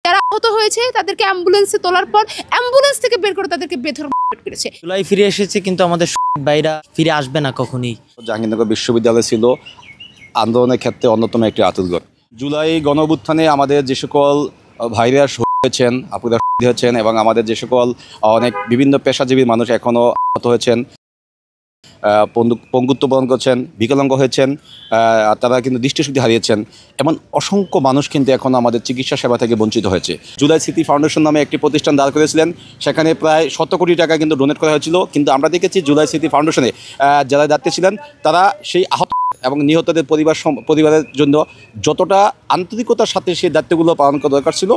যারা আহত হয়েছে তাদেরকে অ্যাম্বুলেন্সে তোলার পর অ্যাম্বুলেন্স থেকে বের করে তাদেরকে বেধড়ক করেছে। জুলাই ফিরে এসেছে কিন্তু আমাদের ভাইরা ফিরে আসবে না কখনোই। জাহাঙ্গীরনগর বিশ্ববিদ্যালয় ছিল আন্দোলনের ক্ষেত্রে অন্যতম একটি আতুলঘর। জুলাই গণঅভ্যুত্থানে আমাদের যে সকল ভাইরা শহীদ হয়েছেন, আপুরা শহীদ হয়েছেন এবং আমাদের যে সকল অনেক বিভিন্ন পেশাজীবী মানুষ এখনও আহত হয়েছেন, পঙ্গুত্ব বরণ করছেন, বিকলাঙ্গ হয়েছেন, তারা কিন্তু দৃষ্টিশক্তি হারিয়েছেন, এমন অসংখ্য মানুষ কিন্তু এখন আমাদের চিকিৎসা সেবা থেকে বঞ্চিত হয়েছে। জুলাই স্মৃতি ফাউন্ডেশন নামে একটি প্রতিষ্ঠান দাঁড় করেছিলেন, সেখানে প্রায় 100 কোটি টাকা কিন্তু ডোনেট করা হয়েছিল। কিন্তু আমরা দেখেছি জুলাই স্মৃতি ফাউন্ডেশনে যারা দায়িত্বে ছিলেন তারা সেই আহত এবং নিহতদের পরিবারের জন্য যতটা আন্তরিকতার সাথে সেই দায়িত্বগুলো পালন করা দরকার ছিল,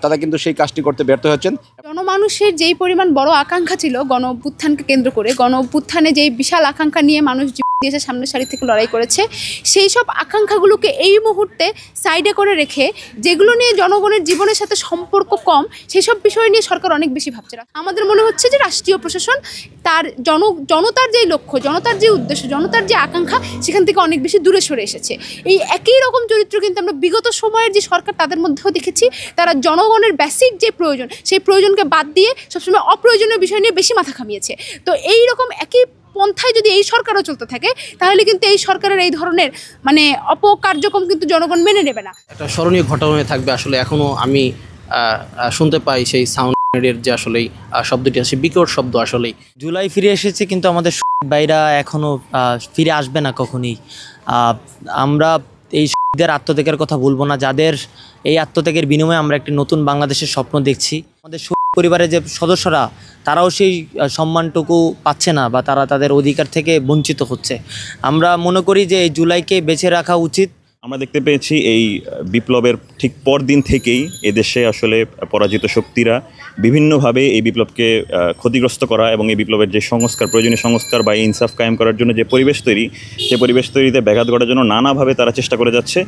তারা কিন্তু সেই কাজটি করতে ব্যর্থ হয়েছেন। জনমানুষের যেই পরিমাণ বড় আকাঙ্ক্ষা ছিল গণ অভ্যুত্থানকে কেন্দ্র করে, গণ অভ্যুত্থানে যেই বিশাল আকাঙ্ক্ষা নিয়ে মানুষ দিয়েছে, সামনের সারি থেকে লড়াই করেছে, সেই সব আকাঙ্ক্ষাগুলোকে এই মুহূর্তে সাইডে করে রেখে যেগুলো নিয়ে জনগণের জীবনের সাথে সম্পর্ক কম, সেই সব বিষয় নিয়ে সরকার অনেক বেশি ভাবছে। আমাদের মনে হচ্ছে যে রাষ্ট্রীয় প্রশাসন তার জনতার যেই লক্ষ্য, জনতার যে উদ্দেশ্য, জনতার যে আকাঙ্ক্ষা, সেখান থেকে অনেক বেশি দূরে সরে এসেছে। এই একই রকম চরিত্র কিন্তু আমরা বিগত সময়ের যে সরকার তাদের মধ্যেও দেখেছি। তারা জনগণের বেসিক যে প্রয়োজন, সেই প্রয়োজনকে বাদ দিয়ে সবসময় অপ্রয়োজনীয় বিষয় নিয়ে বেশি মাথা ঘামিয়েছে। তো এই রকম একই পন্থায় যদি এই সরকারও চলতে থাকে, তাহলে কিন্তু এই সরকারের এই ধরনের অপকার্যক্রম কিন্তু জনগণ মেনে নেবে না। একটা স্মরণীয় ঘটনা থাকবে। আসলে এখনও আমি শুনতে পাই সেই সাউন্ডের যে আসলে শব্দটি আছে, বিকট শব্দ। আসলেই জুলাই ফিরে এসেছে কিন্তু আমাদের ভাইরা এখনও ফিরে আসবে না কখনোই। আমরা এই শহীদদের আত্মত্যাগের কথা বলবো না, যাদের এই আত্মত্যাগের বিনিময়ে আমরা একটি নতুন বাংলাদেশের স্বপ্ন দেখছি। আমাদের পরিবারের যে সদস্যরা তারাও সেই সম্মানটুকু পাচ্ছে না বা তারা তাদের অধিকার থেকে বঞ্চিত হচ্ছে। আমরা মনে করি যে এই জুলাইকে বেঁচে রাখা উচিত। আমরা দেখতে পেয়েছি এই বিপ্লবের ঠিক পরদিন থেকেই এদেশে আসলে পরাজিত শক্তিরা বিভিন্নভাবে এই বিপ্লবকে ক্ষতিগ্রস্ত করা এবং এই বিপ্লবের যে সংস্কার, প্রয়োজনীয় সংস্কার বা ইনসাফ কায়েম করার জন্য যে পরিবেশ তৈরি, সেই পরিবেশ তৈরিতে ব্যাঘাত ঘটার জন্য নানাভাবে তারা চেষ্টা করে যাচ্ছে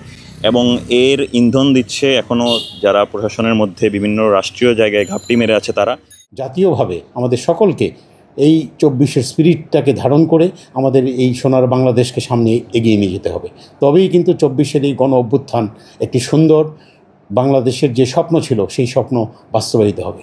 এবং এর ইন্ধন দিচ্ছে এখনও যারা প্রশাসনের মধ্যে বিভিন্ন রাষ্ট্রীয় জায়গায় ঘাপটি মেরে আছে তারা। জাতীয়ভাবে আমাদের সকলকে এই 24-এর স্পিরিটটাকে ধারণ করে আমাদের এই সোনার বাংলাদেশকে সামনে এগিয়ে নিয়ে যেতে হবে। তবেই কিন্তু 24-এর এই গণ অভ্যুত্থান একটি সুন্দর বাংলাদেশের যে স্বপ্ন ছিল সেই স্বপ্ন বাস্তবায়িত হবে।